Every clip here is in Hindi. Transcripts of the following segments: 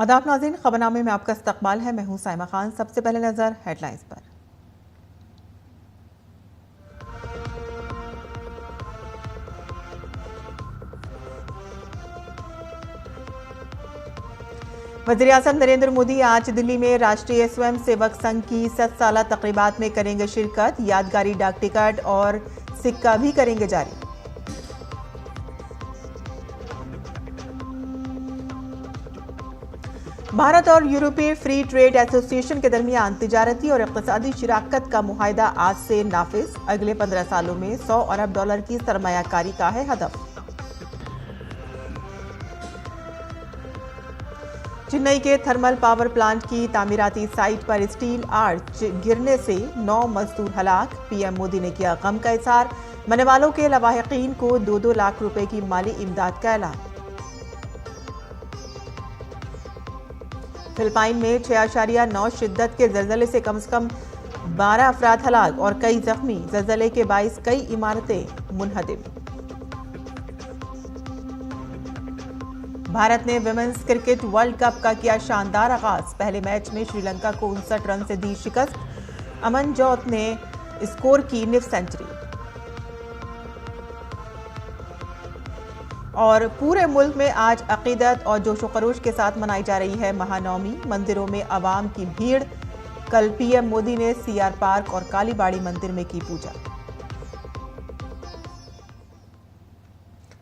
आदाब नाज़रीन, खबरनामे में आपका इस्तकबाल है। मैं हूं साइमा खान। सबसे पहले नजर हेडलाइंस पर। वज़ीर-ए-आज़म नरेंद्र मोदी आज दिल्ली में राष्ट्रीय स्वयं सेवक संघ की 7 साला तक़रीबात में करेंगे शिरकत। यादगारी डाक टिकट और सिक्का भी करेंगे जारी। भारत और यूरोपीय फ्री ट्रेड एसोसिएशन के दरमियान तिजारती और इक़्तिसादी शराकत का मुआहिदा आज से नाफिज। अगले 15 सालों में $100 अरब की सरमायाकारी का है हदफ। चेन्नई के थर्मल पावर प्लांट की तामीराती साइट पर स्टील आर्च गिरने से 9 मजदूर हलाक। पीएम मोदी ने किया गम का इज़हार। मरने वालों के लवाहिकीन को 2-2 लाख रुपए की माली इमदाद का ऐलान। फिलिपाइन में 6.9 शिद्दत के ज़लज़ले से कम 12 अफराद हलाक और कई जख्मी। ज़लज़ले के बाइस कई इमारतें मुनहदिम। भारत ने विमेंस क्रिकेट वर्ल्ड कप का किया शानदार आगाज। पहले मैच में श्रीलंका को 59 रन से दी शिकस्त। अमनजोत ने स्कोर की निफ सेंचुरी। और पूरे मुल्क में आज अकीदत और जोशो खरोश के साथ मनाई जा रही है महानवमी। मंदिरों में आवाम की भीड़। कल पीएम मोदी ने सीआर पार्क और कालीबाड़ी मंदिर में की पूजा।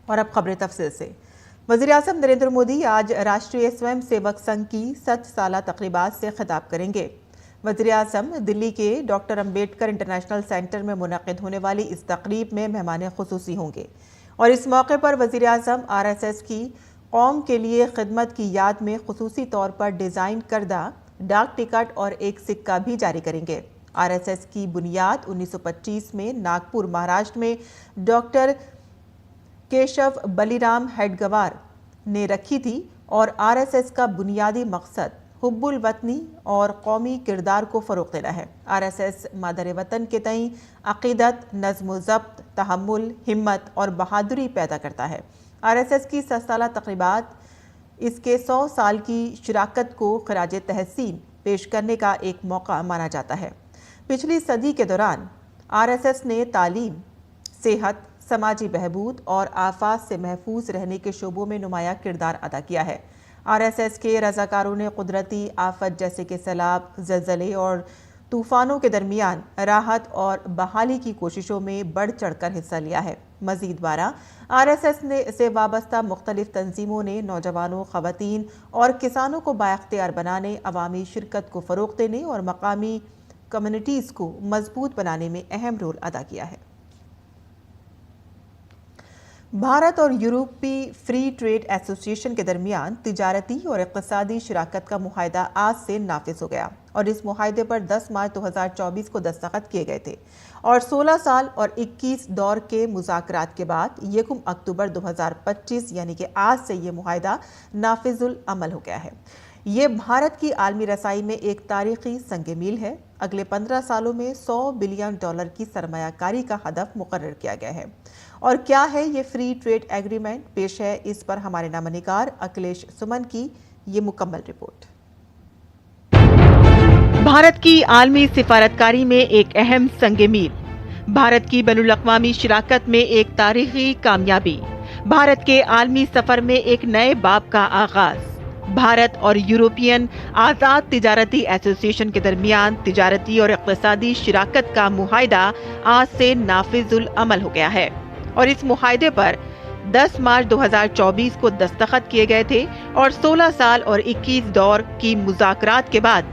और अब खबरें तफसील से। वज़ीर-ए-आज़म नरेंद्र मोदी आज राष्ट्रीय स्वयं सेवक संघ की 7 साला तक़रीबात से खिताब करेंगे। वज़ीर-ए-आज़म दिल्ली के डॉक्टर अंबेडकर इंटरनेशनल सेंटर में मुनक़िद होने वाली इस तक़रीब में मेहमान ख़ुसूसी होंगे और इस मौके पर वज़ीर-ए-आज़म आरएसएस की कौम के लिए खिदमत की याद में ख़ुसूसी तौर पर डिज़ाइन करदा डाक टिकट और एक सिक्का भी जारी करेंगे। आरएसएस की बुनियाद 1925 में नागपुर, महाराष्ट्र में डॉक्टर केशव बलिराम हेडगवार ने रखी थी और आरएसएस का बुनियादी मकसद हुब्बुल वतनी और कौमी किरदार को फ़रोग़ देना है। आरएसएस मादर वतन के तईं अक़ीदत, नज़्म ज़ब्त, तहम्मुल, हिम्मत और बहादुरी पैदा करता है। आरएसएस की 7 साला तक़रीबात इसके 100 साल की शराकत को ख़राज तहसीन पेश करने का एक मौका माना जाता है। पिछली सदी के दौरान आरएसएस ने तालीम, सेहत, समाजी बहबूद और आफात से महफूज रहने के शोबों में नुमाया किरदार अदा किया है। आरएसएस के रज़ाकारों ने कुदरती आफत जैसे कि सैलाब, ज़लज़ले और तूफ़ानों के दरमियान राहत और बहाली की कोशिशों में बढ़ चढ़कर हिस्सा लिया है। मज़ीद बारह आरएसएस से वाबस्ता मुख्तलिफ तंजीमों ने नौजवानों, ख़वातीन और किसानों को बाइख्तियार बनाने, अवामी शिरकत को फ़रोग़ देने और मकामी कम्युनिटीज़ को मजबूत बनाने में अहम रोल अदा किया है। भारत और यूरोपीय फ्री ट्रेड एसोसिएशन के दरमियान तिजारती और इक़्तिसादी शराकत का मुआहिदा आज से नाफिज हो गया और इस मुआहिदे पर 10 मार्च 2024 को दस्तखत किए गए थे और 16 साल और 21 दौर के मुज़ाकरात के बाद 1 अक्टूबर 2025 यानी कि आज से ये मुआहिदा नाफिजुल अमल हो गया है। ये भारत की आलमी रसाई में एक तारीखी संग मील है। अगले 15 सालों में $100 बिलियन की सरमायाकारी का हदफ मुकर्रर किया गया है। और क्या है ये फ्री ट्रेड एग्रीमेंट? पेश है इस पर हमारे नामनिगार अखिलेश सुमन की ये मुकम्मल रिपोर्ट। भारत की आलमी सिफारतकारी में एक अहम संग मील, भारत की बैनुल-अक़वामी शराकत में एक तारीखी कामयाबी, भारत के आलमी सफर में एक नए बाब का आगाज। भारत और यूरोपियन आज़ाद तिजारती एसोसिएशन के दरमियान तिजारती और इक़्तिसादी शराकत का मुआहिदा आज से नाफिजुल अमल हो गया है और इस मुआहिदे पर 10 मार्च 2024 को दस्तखत किए गए थे और 16 साल और 21 दौर की मुज़ाकरात के बाद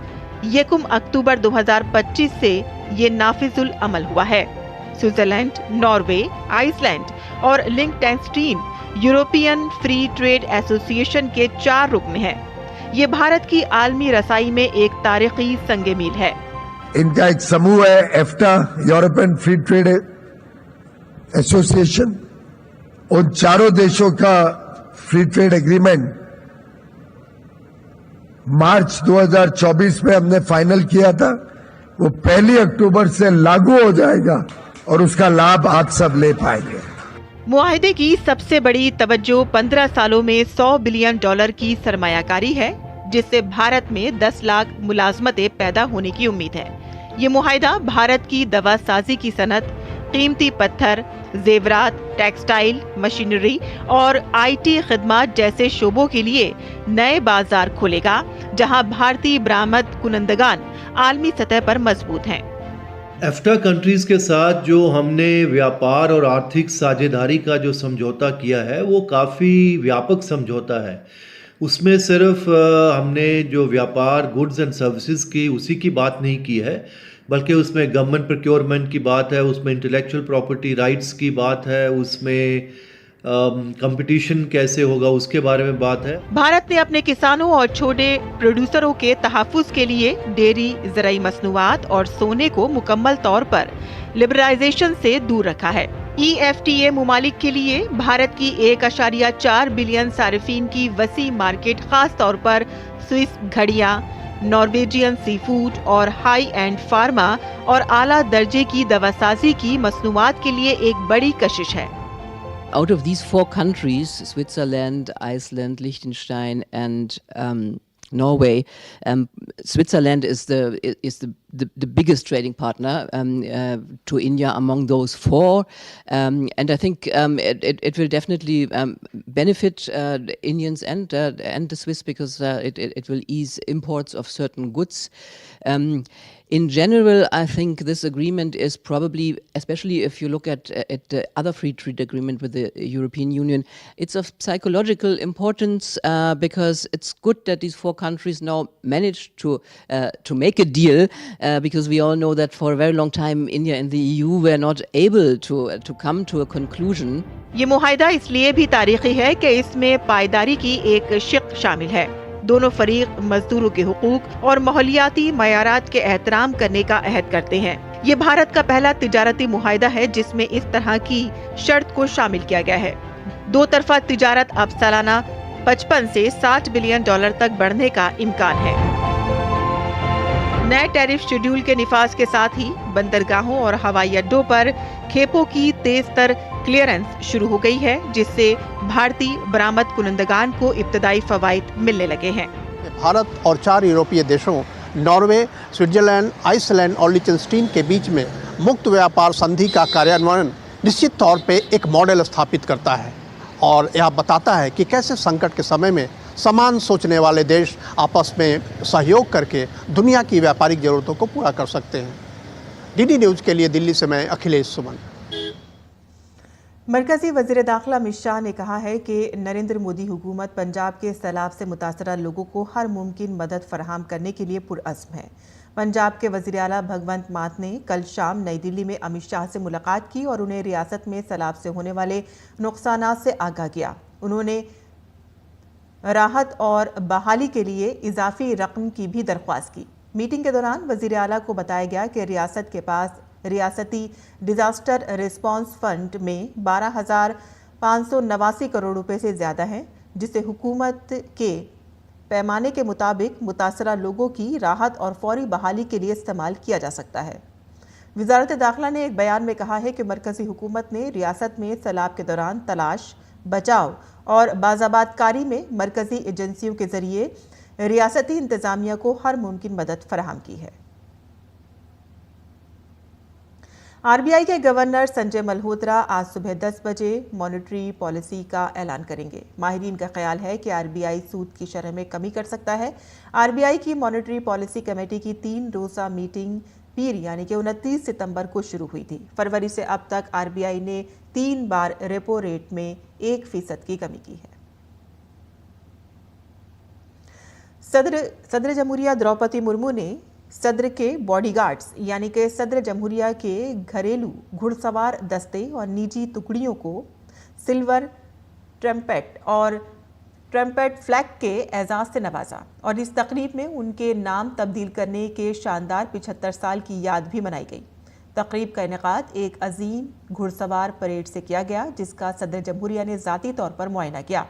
1 अक्टूबर 2025 से ये नाफिजुल अमल हुआ है। स्विट्जरलैंड, नॉर्वे, आइसलैंड और लिंक्टेनस्टीन यूरोपियन फ्री ट्रेड एसोसिएशन के 4 रुकन हैं। ये भारत की आलमी रसाई में एक तारीखी संग मील है। इनका एक समूह है एफ्टा, यूरोपियन फ्री ट्रेड एसोसिएशन। उन चारों देशों का फ्री ट्रेड एग्रीमेंट मार्च 2024 में हमने फाइनल किया था। वो 1 अक्टूबर से लागू हो जाएगा और उसका लाभ आप सब ले पाएंगे। मुआहिदे की सबसे बड़ी तवज्जो 15 सालों में $100 बिलियन की सरमायाकारी है। जिससे भारत में 10 लाख मुलाजमतें पैदा होने की उम्मीद है। ये मुआहिदा भारत की दवा साजी की सनत, कीमती पत्थर, जेवरात, टेक्सटाइल, मशीनरी और IT खिदमात जैसे शोबों के लिए नए बाजार खोलेगा, जहां भारतीय बरामद कुनंदगान आलमी सतह पर मजबूत हैं। एफ्टा कंट्रीज के साथ जो हमने व्यापार और आर्थिक साझेदारी का जो समझौता किया है वो काफ़ी व्यापक समझौता है। उसमें सिर्फ हमने जो व्यापार गुड्स एंड सर्विसेज की उसी की बात नहीं की है, बल्कि उसमें गवर्नमेंट प्रोक्योरमेंट की बात है, उसमें इंटेलेक्चुअल प्रॉपर्टी राइट्स की बात है, उसमें कंपटीशन कैसे होगा उसके बारे में बात है। भारत ने अपने किसानों और छोटे प्रोड्यूसरों के तहफ्फुज़ के लिए डेयरी, ज़राई मसनूआत और सोने को मुकम्मल तौर पर लिबरलाइजेशन से दूर रखा है। EFTA मुमालिक के लिए भारत की 1.4 बिलियन सारिफीन की वसी मार्केट, खास तौर पर स्विस घड़ियां, नॉर्वेजियन सी फूड और हाई एंड फार्मा और आला दर्जे की दवासाजी की मसनूआत के लिए एक बड़ी कशिश है। Out of these 4 countries, Switzerland, Iceland, Liechtenstein, and Norway, Switzerland is the biggest trading partner to India among those 4, and I think it will definitely benefit Indians and the Swiss, because it will ease imports of certain goods. In general, I think this agreement is probably, especially if you look at the other free trade agreement with the European Union, it's of psychological importance because it's good that these 4 countries now managed to make a deal, because we all know that for a very long time India and the EU were not able to come to a conclusion. ये मुआहिदा इसलिए भी तारीखी है कि इसमें पायदारी की एक शिक शामिल है। दोनों फरीक मजदूरों के हुकूक और माहौलियाती मयारात के एहतराम करने का अहद करते हैं। ये भारत का पहला तिजारती मुआहिदा है जिसमें इस तरह की शर्त को शामिल किया गया है। 2 तरफा तिजारत अब सालाना 55 से 60 बिलियन डॉलर तक बढ़ने का इम्कान है। नए टैरिफ शेड्यूल के निफाज के साथ ही बंदरगाहों और हवाई अड्डों पर खेपों की तेज तर क्लियरेंस शुरू हो गई है, जिससे भारतीय बरामद कुनंदगान को इब्तदाई फवाइद मिलने लगे हैं। भारत और 4 यूरोपीय देशों नॉर्वे, स्विट्जरलैंड, आइसलैंड और लिechtenstein के बीच में मुक्त व्यापार संधि का कार्यान्वयन निश्चित तौर पे एक मॉडल स्थापित करता है और यह बताता है कि कैसे संकट के समय में समान सोचने वाले देश आपस में सहयोग करके दुनिया की व्यापारिक जरूरतों को पूरा कर सकते हैं। DD न्यूज़ के लिए दिल्ली से मैं अखिलेश सुमन। मरकजी वज़ीर दाखिला अमित शाह ने कहा है कि नरेंद्र मोदी हुकूमत पंजाब के सैलाब से मुतासरा लोगों को हर मुमकिन मदद फराहम करने के लिए पुरअज़्म है। पंजाब के वज़ीर आला भगवंत मान ने कल शाम नई दिल्ली में अमित शाह से मुलाकात की और उन्हें रियासत में सैलाब से होने वाले नुकसानात से आगाह किया। उन्होंने राहत और बहाली के लिए इजाफी रकम की भी दरख्वास्त की। मीटिंग के दौरान वज़ीर आला को बताया गया कि रियासत के पास रियासती डिज़ास्टर रिस्पांस फंड में 12,589 करोड़ रुपए से ज़्यादा हैं, जिसे हुकूमत के पैमाने के मुताबिक मुतासरा लोगों की राहत और फौरी बहाली के लिए इस्तेमाल किया जा सकता है। वज़ारत दाखिला ने एक बयान में कहा है कि मरकज़ी हुकूमत ने रियासत में सैलाब के दौरान तलाश, बचाव और बाज़ाबातकारी में मरकज़ी एजेंसियों के ज़रिए रियासती इंतज़ामिया को हर मुमकिन मदद फराहम की है। RBI के गवर्नर संजय मल्होत्रा आज सुबह 10 बजे मॉनेटरी पॉलिसी का ऐलान करेंगे। माहिरीन का ख्याल है कि RBI सूद की शरह में कमी कर सकता है। RBI की मॉनेटरी पॉलिसी कमेटी की 3 रोज़ा मीटिंग पीर यानी कि 29 सितंबर को शुरू हुई थी। फरवरी से अब तक RBI ने 3 बार रेपो रेट में 1% की कमी की है। सदर जमहूरिया द्रौपदी मुर्मू ने सदर के बॉडीगार्ड्स यानी कि सदर जमहूरिया के घरेलू घुड़सवार दस्ते और निजी टुकड़ियों को सिल्वर ट्रम्पेट और ट्रम्पेट फ्लैग के एजाज़ से नवाजा और इस तकरीब में उनके नाम तब्दील करने के शानदार 75 साल की याद भी मनाई गई। तकरीब का इनेकाद एक अजीम घुड़सवार परेड से किया गया, जिसका सदर जमहूरिया ने ज़ाती तौर पर मुआयना किया।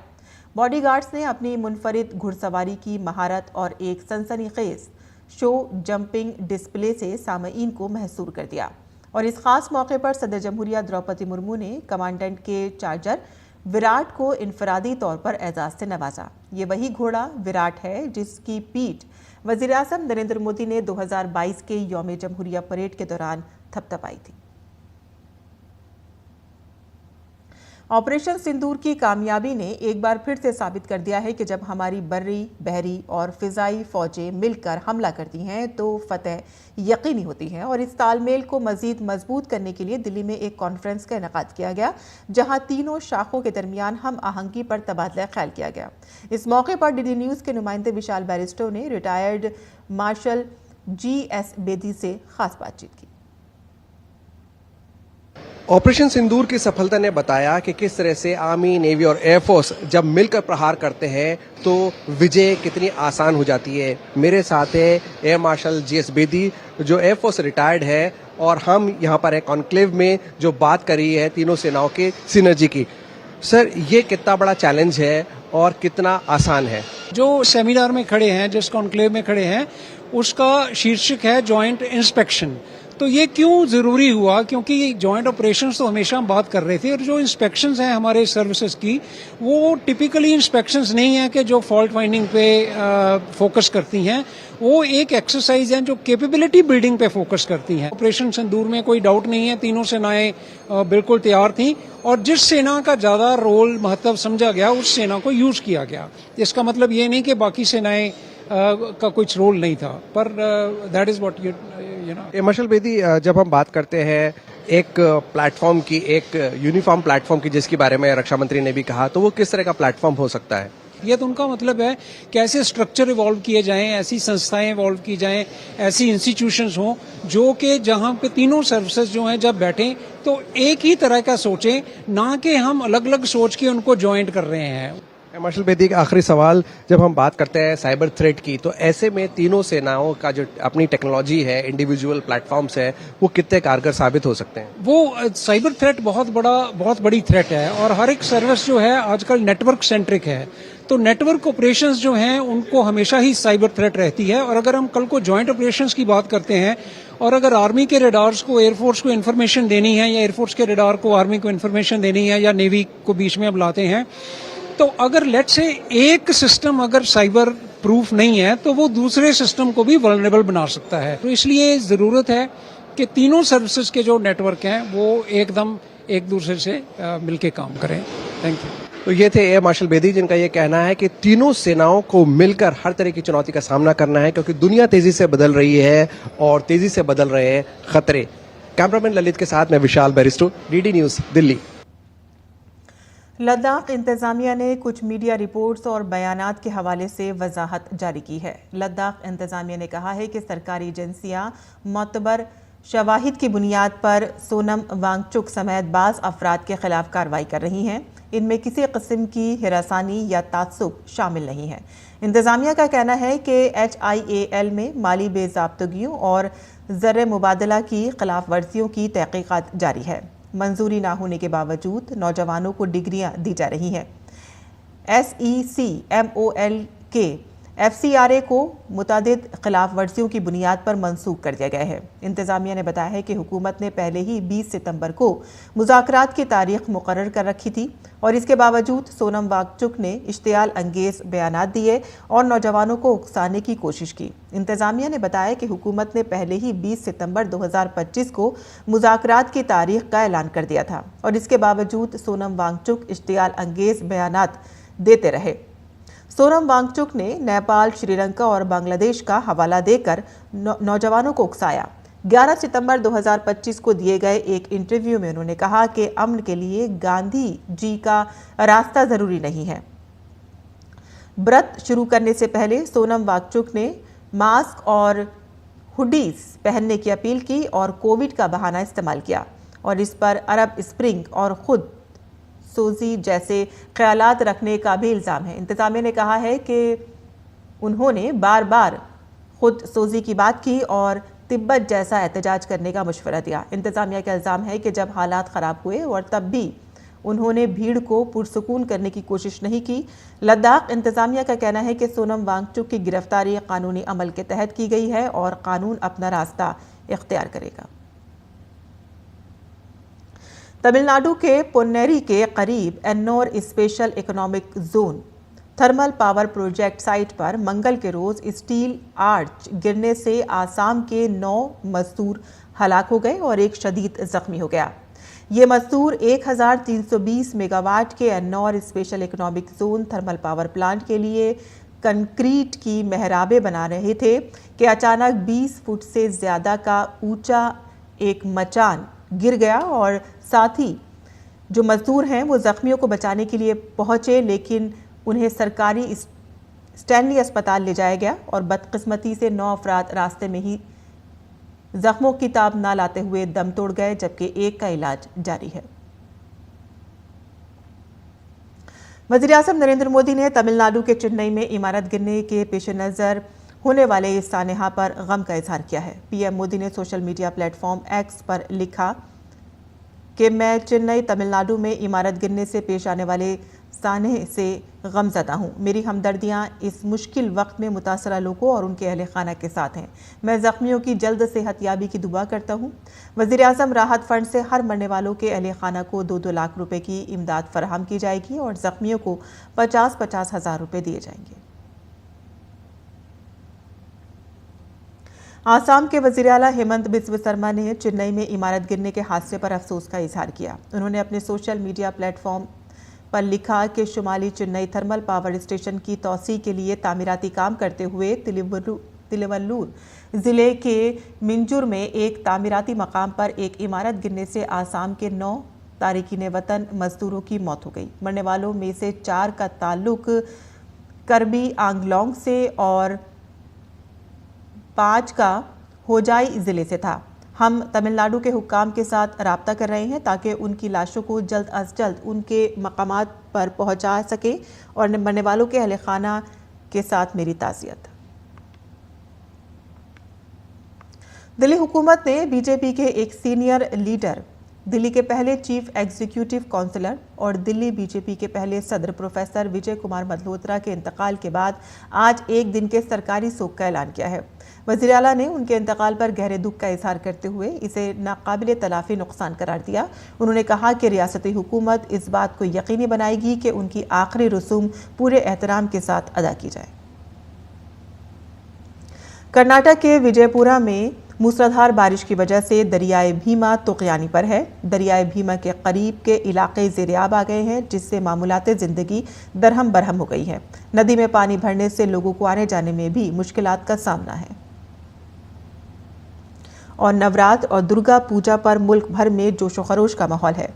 बॉडीगार्ड्स ने अपनी मुनफरिद घुड़सवारी की महारत और एक सनसनीखेज शो जंपिंग डिस्प्ले से सामईन को महसूर कर दिया और इस खास मौके पर सदर जमहूरिया द्रौपदी मुर्मू ने कमांडेंट के चार्जर विराट को इनफरादी तौर पर एजाज से नवाजा। ये वही घोड़ा विराट है जिसकी पीठ वज़ीर आज़म नरेंद्र मोदी ने 2022 के यौम जमहूरिया परेड के दौरान थपथपाई थी। ऑपरेशन सिंदूर की कामयाबी ने एक बार फिर से साबित कर दिया है कि जब हमारी बर्री, बहरी और फिजाई फौजें मिलकर हमला करती हैं तो फतह यकीनी होती है। और इस तालमेल को मजीद मजबूत करने के लिए दिल्ली में एक कॉन्फ्रेंस का इनेकाद किया गया, जहां तीनों शाखों के दरमियान हम आहंगी पर तबादला ख्याल किया गया। इस मौके पर डीडी न्यूज़ के नुमाइंदे विशाल बैरिस्टो ने रिटायर्ड मार्शल GS बेदी से खास बातचीत की। ऑपरेशन सिंदूर की सफलता ने बताया कि किस तरह से आर्मी, नेवी और एयरफोर्स जब मिलकर प्रहार करते हैं तो विजय कितनी आसान हो जाती है। मेरे साथ है एयर मार्शल GS बेदी जो एयरफोर्स रिटायर्ड है, और हम यहाँ पर एक कॉन्क्लेव में जो बात कर रही है तीनों सेनाओं के सिनर्जी की। सर, ये कितना बड़ा चैलेंज है और कितना आसान है? जो सेमिनार में खड़े हैं, जिस कॉन्क्लेव में खड़े हैं, उसका शीर्षक है जॉइंट इंस्पेक्शन। तो ये क्यों जरूरी हुआ? क्योंकि जॉइंट ऑपरेशंस तो हमेशा हम बात कर रहे थे, और जो इंस्पेक्शंस हैं हमारे सर्विसेज की, वो टिपिकली इंस्पेक्शंस नहीं है कि जो फॉल्ट फाइंडिंग पे फोकस करती हैं। वो एक एक्सरसाइज है जो कैपेबिलिटी बिल्डिंग पे फोकस करती हैं। ऑपरेशन सिंदूर में कोई डाउट नहीं है, तीनों सेनाएं बिल्कुल तैयार थी, और जिस सेना का ज्यादा रोल महत्व समझा गया उस सेना को यूज किया गया। इसका मतलब ये नहीं कि बाकी सेनाएं का कुछ रोल नहीं था, पर that is what you know. Marshall Bedi, जब हम बात करते हैं एक प्लेटफॉर्म की, एक यूनिफॉर्म प्लेटफॉर्म की जिसके बारे में रक्षा मंत्री ने भी कहा, तो वो किस तरह का प्लेटफॉर्म हो सकता है? ये तो उनका मतलब है कैसे स्ट्रक्चर इवॉल्व किए जाएं, ऐसी संस्थाएं इवॉल्व की जाएं, ऐसी इंस्टीट्यूशंस हों जो कि जहां पे तीनों सर्विसेज जो हैं जब बैठें तो एक ही तरह का सोचें, ना कि हम अलग अलग सोच के उनको ज्वाइंट कर रहे हैं। मार्शल बेदी, एक आखिरी सवाल, जब हम बात करते हैं साइबर थ्रेट की, तो ऐसे में तीनों सेनाओं का जो अपनी टेक्नोलॉजी है, इंडिविजुअल प्लेटफॉर्म्स है, वो कितने कारगर साबित हो सकते हैं? वो साइबर थ्रेट बहुत बड़ी थ्रेट है, और हर एक सर्विस जो है आजकल नेटवर्क सेंट्रिक है। तो नेटवर्क ऑपरेशंस जो हैं उनको हमेशा ही साइबर थ्रेट रहती है। और अगर हम कल को जॉइंट ऑपरेशंस की बात करते हैं, और अगर आर्मी के रेडार्स को एयरफोर्स को इन्फॉर्मेशन देनी है, या एयरफोर्स के रेडार को आर्मी को इन्फॉर्मेशन देनी है, या नेवी को बीच में अब लाते हैं, तो अगर लेट्स से एक सिस्टम अगर साइबर प्रूफ नहीं है तो वो दूसरे सिस्टम को भी वल्नरेबल बना सकता है। तो इसलिए जरूरत है कि तीनों सर्विसेज के जो नेटवर्क हैं वो एकदम एक दूसरे से मिलके काम करें। Thank you. तो ये थे एयर मार्शल बेदी, जिनका ये कहना है कि तीनों सेनाओं को मिलकर हर तरह की चुनौती का सामना करना है, क्योंकि दुनिया तेजी से बदल रही है और तेजी से बदल रहे हैं खतरे। कैमरामैन ललित के साथ मैं विशाल बैरिस्टो, डीडी न्यूज, दिल्ली। लद्दाख इंतजामिया ने कुछ मीडिया रिपोर्ट्स और बयानात के हवाले से वजाहत जारी की है। लद्दाख इंतजामिया ने कहा है कि सरकारी एजेंसियां मोतबर शवाहिद की बुनियाद पर सोनम वांगचुक समेत बाज़ अफराद के खिलाफ कार्रवाई कर रही हैं। इनमें किसी किस्म की हिरासानी या तात्सुब शामिल नहीं है। इंतजामिया का कहना है कि HIAL में माली बेज़ाब्तगियों और ज़र मुबादला की खिलाफ वर्जियों की तहकीकात जारी है। मंजूरी ना होने के बावजूद नौजवानों को डिग्रियां दी जा रही हैं। SECMOL के FCRA को मुतादिद खिलाफ वर्जियों की बुनियाद पर मंसूख कर दिया गया है। इंतजामिया ने बताया है कि हुकूमत ने पहले ही 20 सितंबर को मुज़ाकरात की तारीख मुकर्रर कर रखी थी, और इसके बावजूद सोनम वांगचुक ने इश्तियाल अंगेज बयानात दिए और नौजवानों को उकसाने की कोशिश की। इंतजामिया ने बताया कि हुकूमत ने पहले ही 20 सितंबर 2025 को मुज़ाकरात की तारीख का ऐलान कर दिया था, और इसके बावजूद सोनम वांगचुक इश्तियाल अंगेज बयानात देते रहे। सोनम वांगचुक ने नेपाल, श्रीलंका और बांग्लादेश का हवाला देकर नौजवानों को उकसाया। 11 सितंबर 2025 को दिए गए एक इंटरव्यू में उन्होंने कहा कि अमन के लिए गांधी जी का रास्ता जरूरी नहीं है। व्रत शुरू करने से पहले सोनम वांगचुक ने मास्क और हुडीज पहनने की अपील की और कोविड का बहाना इस्तेमाल किया, और इस पर अरब स्प्रिंग और खुद सोजी जैसे ख्यालात रखने का भी इल्ज़ाम है। इंतजामिया ने कहा है कि उन्होंने बार बार खुद सोजी की बात की और तिब्बत जैसा एहतजाज करने का मशवरा दिया। इंतजामिया का इल्ज़ाम है कि जब हालात ख़राब हुए और तब भी उन्होंने भीड़ को पुरसुकून करने की कोशिश नहीं की। लद्दाख इंतजामिया का कहना है कि सोनम वांगचुक की गिरफ्तारी कानूनी अमल के तहत की गई है और कानून अपना रास्ता इख्तियार करेगा। तमिलनाडु के पोन्नेरी के करीब Ennore special economic zone thermal power project site पर मंगल के रोज स्टील आर्च गिरने से आसाम के 9 मजदूर हलाक हो गए और एक शदीद जख्मी हो गया। ये मजदूर 1320 मेगावाट के Ennore special economic zone thermal power plant के लिए कंक्रीट की मेहराबें बना रहे थे कि अचानक 20 फुट से ज़्यादा का ऊंचा एक मचान गिर गया और साथ ही जो मजदूर हैं वो जख्मियों को बचाने के लिए पहुंचे, लेकिन उन्हें सरकारी स्टैनली अस्पताल ले जाया गया और बदकिस्मती से 9 अफराद रास्ते में ही जख्मों की ताब ना लाते हुए दम तोड़ गए, जबकि एक का इलाज जारी है। वज़ीर-ए-आज़म नरेंद्र मोदी ने तमिलनाडु के चेन्नई में इमारत गिरने के पेश नज़र होने वाले इस सानहा पर गम का इजहार किया है। पीएम मोदी ने सोशल मीडिया प्लेटफॉर्म एक्स पर लिखा कि मैं चेन्नई तमिलनाडु में इमारत गिरने से पेश आने वाले सानहे से गमज़दा हूँ। मेरी हमदर्दियाँ इस मुश्किल वक्त में मुतासरा लोगों और उनके अहले खाना के साथ हैं। मैं ज़ख्मियों की जल्द सेहतयाबी की दुआ करता हूँ। वज़ीर-ए-आज़म राहत फंड से हर मरने वालों के अहले खाना को 2-2 लाख रुपए की इमदाद फराहम की जाएगी और ज़ख्मियों को 50-50 हज़ार रुपये दिए जाएंगे। आसाम के वज़ीर आला हेमंत बिस्व शर्मा ने चेन्नई में इमारत गिरने के हादसे पर अफसोस का इजहार किया। उन्होंने अपने सोशल मीडिया प्लेटफॉर्म पर लिखा कि शुमाली चेन्नई थर्मल पावर स्टेशन की तौसी के लिए तामीराती काम करते हुए तिलवल्लूर ज़िले के मिंजूर में एक तामीराती मकाम पर एक इमारत गिरने से आसाम के 9 तारिकीन वतन मजदूरों की मौत हो गई। मरने वालों में से 4 का ताल्लुक करबी आंगलोंग से और 5 का होजाई ज़िले से था। हम तमिलनाडु के हुक्काम के साथ राब्ता कर रहे हैं ताकि उनकी लाशों को जल्द अज जल्द उनके मकामात पर पहुंचा सके और मरने वालों के अहले खाना के साथ मेरी ताज़ियत। दिल्ली हुकूमत ने बीजेपी के एक सीनियर लीडर, दिल्ली के पहले चीफ एग्जीक्यूटिव काउंसिलर और दिल्ली बीजेपी के पहले सदर प्रोफेसर विजय कुमार मल्होत्रा के इंतकाल के बाद आज एक दिन के सरकारी शोक का ऐलान किया है। वज़ीर आला ने उनके इंतकाल पर गहरे दुख का इजहार करते हुए इसे नाकाबिले तलाफी नुकसान करार दिया। उन्होंने कहा कि रियासती हुकूमत इस बात को यकीनी बनाएगी कि उनकी आखिरी रसूम पूरे एहतराम के साथ अदा की जाए। कर्नाटक के विजयपुरा में मूसलाधार बारिश की वजह से दरियाए भीमा तुग़यानी पर है। दरियाए भीमा के करीब के इलाके ज़ेरियाब आ गए हैं, जिससे मामूलात ज़िंदगी दरहम बरहम हो गई है। नदी में पानी भरने से लोगों को आने जाने में भी मुश्किलात का सामना है। और नवरात्र और दुर्गा पूजा पर मुल्क भर में जोशो खरोश का माहौल है।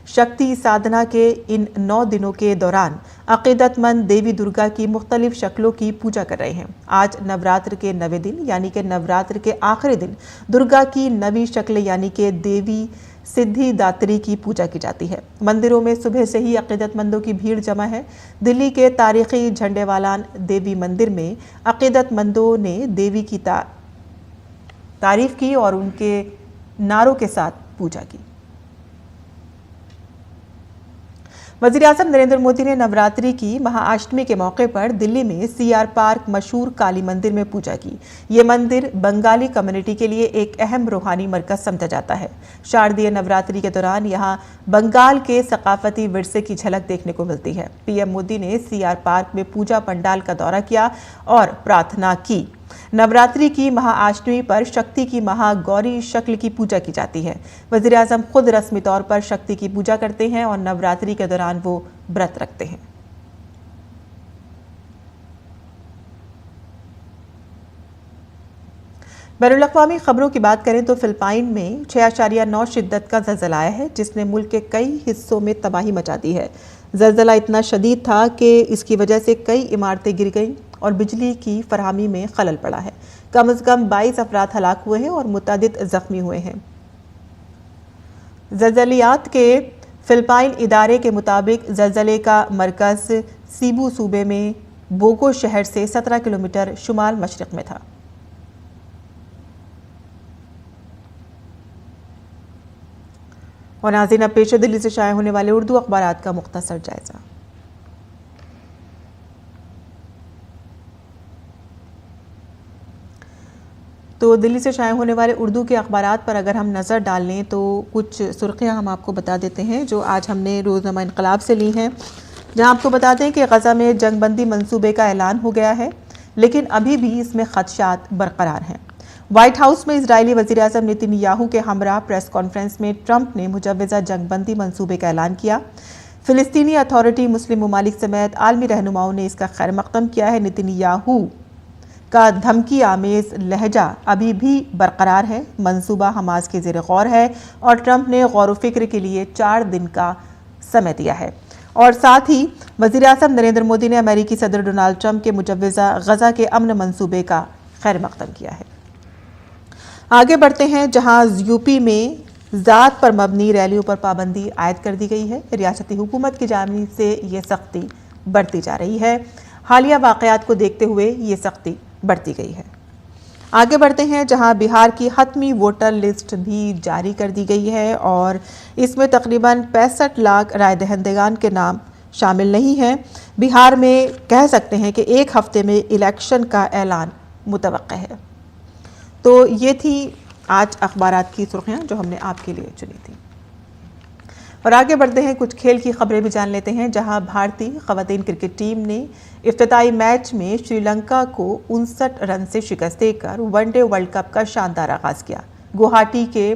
शक्ति साधना के इन 9 दिनों के दौरान अक़ीदतमंद देवी दुर्गा की मुख्तलिफ शक्लों की पूजा कर रहे हैं। आज नवरात्र के 9वें दिन यानी कि नवरात्र के आखिरी दिन दुर्गा की नवी शक्ल यानी कि देवी सिद्धिदात्री की पूजा की जाती है। मंदिरों में सुबह से ही अक़ीदतमंदों की भीड़ जमा है। दिल्ली के तारीखी झंडेवालान देवी मंदिर में अक़ीदतमंदों ने देवी की तारीफ की और उनके नारों के साथ पूजा की। वज़ीर-ए-आज़म नरेंद्र मोदी ने नवरात्रि की महाअष्टमी के मौके पर दिल्ली में सीआर पार्क मशहूर काली मंदिर में पूजा की। ये मंदिर बंगाली कम्युनिटी के लिए एक अहम रूहानी मरकज समझा जाता है। शारदीय नवरात्रि के दौरान यहाँ बंगाल के सकाफती विरसे की झलक देखने को मिलती है। पीएम मोदी ने सीआर पार्क में पूजा पंडाल का दौरा किया और प्रार्थना की। नवरात्रि की महाअष्टमी पर शक्ति की महागौरी शक्ल की पूजा की जाती है। वज़ीर-ए-आज़म खुद रस्मी तौर पर शक्ति की पूजा करते हैं और नवरात्रि के दौरान वो व्रत रखते हैं। बैनुल-अक़वामी खबरों की बात करें तो फिलिपाइन में 6.9 शिद्दत का ज़लज़ला आया है, जिसने मुल्क के कई हिस्सों में तबाही मचा दी है। ज़लज़ला इतना शदीद था कि इसकी वजह से कई इमारतें गिर गईं और बिजली की फरहमी में खलल पड़ा है। कम से कम 22 अफराद हलाक हुए हैं और मुतअद्दिद ज़ख्मी हुए हैं। ज़लज़लियात के फिलिपाइन इदारे के मुताबिक ज़लज़ले का मरकज़ सीबू सूबे में बोगो शहर से 17 किलोमीटर शुमाल मशरिक़ में था। और नाज़रीन, अब पेश दिल्ली से शाया होने वाले उर्दू अखबारात का मुख्तसर जायजा। तो दिल्ली से शाये होने वाले उर्दू के अखबारात पर अगर हम नज़र डाल लें तो कुछ सुर्खियां हम आपको बता देते हैं जो आज हमने रोज़नामा इनकलाब से ली हैं, जहां आपको बताते हैं कि गज़ा में जंगबंदी मंसूबे का ऐलान हो गया है, लेकिन अभी भी इसमें खदशात बरकरार हैं। व्हाइट हाउस में इजरायली वज़ीर-ए-आज़म नेतन्याहू के हमरा प्रेस कॉन्फ्रेंस में ट्रंप ने मुजव्वज़ा जंगबंदी मंसूबे का ऐलान किया। फ़िलिस्तीनी अथॉरिटी, मुस्लिम ममालिक समेत आलमी रहनुमाओं ने इसका खैर मक़दम किया है। नेतन्याहू का धमकी आमेज़ लहजा अभी भी बरकरार है। मंसूबा हमास के ज़ेर गौर है और ट्रंप ने गौर व फिक्र के लिए 4 दिन का समय दिया है। और साथ ही वज़ीर-ए-आज़म नरेंद्र मोदी ने अमेरिकी सदर डोनाल्ड ट्रंप के मुजव्वज़ा गज़ा के अमन मंसूबे का खैर मक़दम किया है। आगे बढ़ते हैं, जहां यूपी में ज़ात पर मबनी रैलियों पर पाबंदी आयद कर दी गई है। रियासती हुकूमत की जानिब से ये सख्ती बढ़ती जा रही है। हालिया वाक़यात को देखते हुए ये सख्ती बढ़ती गई है। आगे बढ़ते हैं, जहां बिहार की हतमी वोटर लिस्ट भी जारी कर दी गई है और इसमें तकरीबन 65 लाख राय दहिंदगान के नाम शामिल नहीं हैं। बिहार में कह सकते हैं कि एक हफ्ते में इलेक्शन का ऐलान मुतवक्का है। तो ये थी आज अखबारात की सुर्खियां जो हमने आपके लिए चुनी थी। और आगे बढ़ते हैं, कुछ खेल की खबरें भी जान लेते हैं, जहां भारतीय ख़वातीन क्रिकेट टीम ने इफ्तिताई मैच में श्रीलंका को 59 रन से शिकस्त देकर वनडे वर्ल्ड कप का शानदार आगाज़ किया। गुवाहाटी के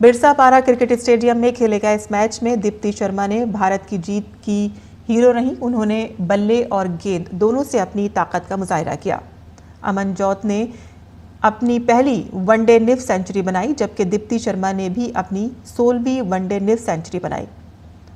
बिरसा पारा क्रिकेट स्टेडियम में खेले गए इस मैच में दीप्ति शर्मा ने भारत की जीत की हीरो रहीं। उन्होंने बल्ले और गेंद दोनों से अपनी ताकत का मुजाहिरा किया। अमनजोत ने अपनी पहली वनडे निफ सेंचुरी बनाई, जबकि दीप्ति शर्मा ने भी अपनी 16वीं वनडे निफ सेंचुरी बनाई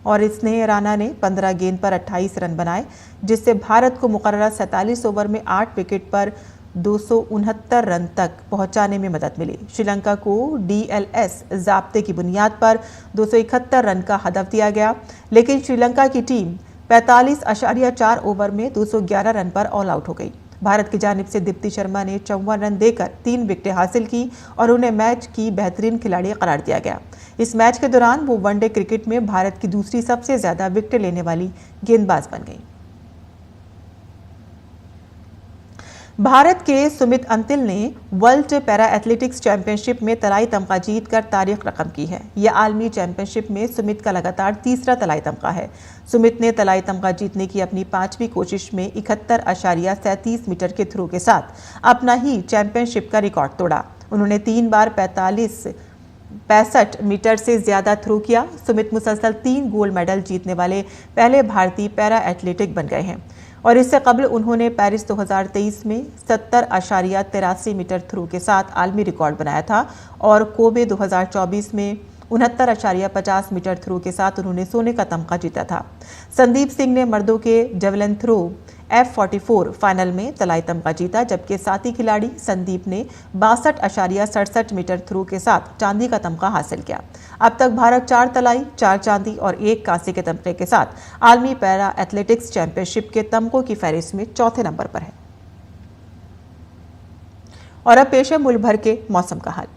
और स्नेह राणा ने 15 गेंद पर 28 रन बनाए, जिससे भारत को मुकर्ररा 47 ओवर में 8 विकेट पर 269 रन तक पहुंचाने में मदद मिली। श्रीलंका को DLS ज़ाब्ते की बुनियाद पर 271 रन का हदफ दिया गया, लेकिन श्रीलंका की टीम 45.4 ओवर में 211 रन पर ऑल आउट हो गई। भारत की जानिब से दीप्ति शर्मा ने 54 रन देकर 3 विकेटें हासिल की और उन्हें मैच की बेहतरीन खिलाड़ी करार दिया गया। इस मैच के दौरान वो वनडे क्रिकेट में भारत की दूसरी सबसे ज़्यादा विकेटें लेने वाली गेंदबाज बन गई। भारत के सुमित अंतिल ने वर्ल्ड पैरा एथलेटिक्स चैंपियनशिप में तलाई तमगा जीतकर तारीख रकम की है। यह आलमी चैंपियनशिप में सुमित का लगातार तीसरा तलाई तमगा है। सुमित ने तलाई तमगा जीतने की अपनी 5वीं कोशिश में 71.37 मीटर के थ्रो के साथ अपना ही चैंपियनशिप का रिकॉर्ड तोड़ा। उन्होंने 3 बार 65 मीटर से ज्यादा थ्रो किया। सुमित मुसलसल 3 गोल्ड मेडल जीतने वाले पहले भारतीय पैरा एथलेटिक बन गए हैं और इससे कबल उन्होंने पेरिस 2023 में 70.83 मीटर थ्रो के साथ आलमी रिकॉर्ड बनाया था और कोबे 2024 में 69.50 मीटर थ्रो के साथ उन्होंने सोने का तमगा जीता था। संदीप सिंह ने मर्दों के जेवलिन थ्रो F44 फाइनल में तलाई तमगा जीता, जबकि साथी खिलाड़ी संदीप ने 62.67 मीटर थ्रो के साथ चांदी का तमगा हासिल किया। अब तक भारत 4 तलाई, 4 चांदी और 1 कांसे के तमगे के साथ आलमी पैरा एथलेटिक्स चैंपियनशिप के तमगों की फहरिस्त में चौथे नंबर पर है। और अब पेश है मुल्क भर के मौसम का हाल।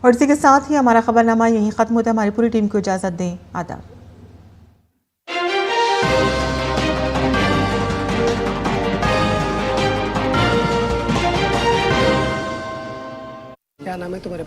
और इसी के साथ ही हमारा खबरनामा यहीं खत्म होता है। हमारी पूरी टीम को इजाजत दें। आदाब। क्या नाम है तुम्हारे?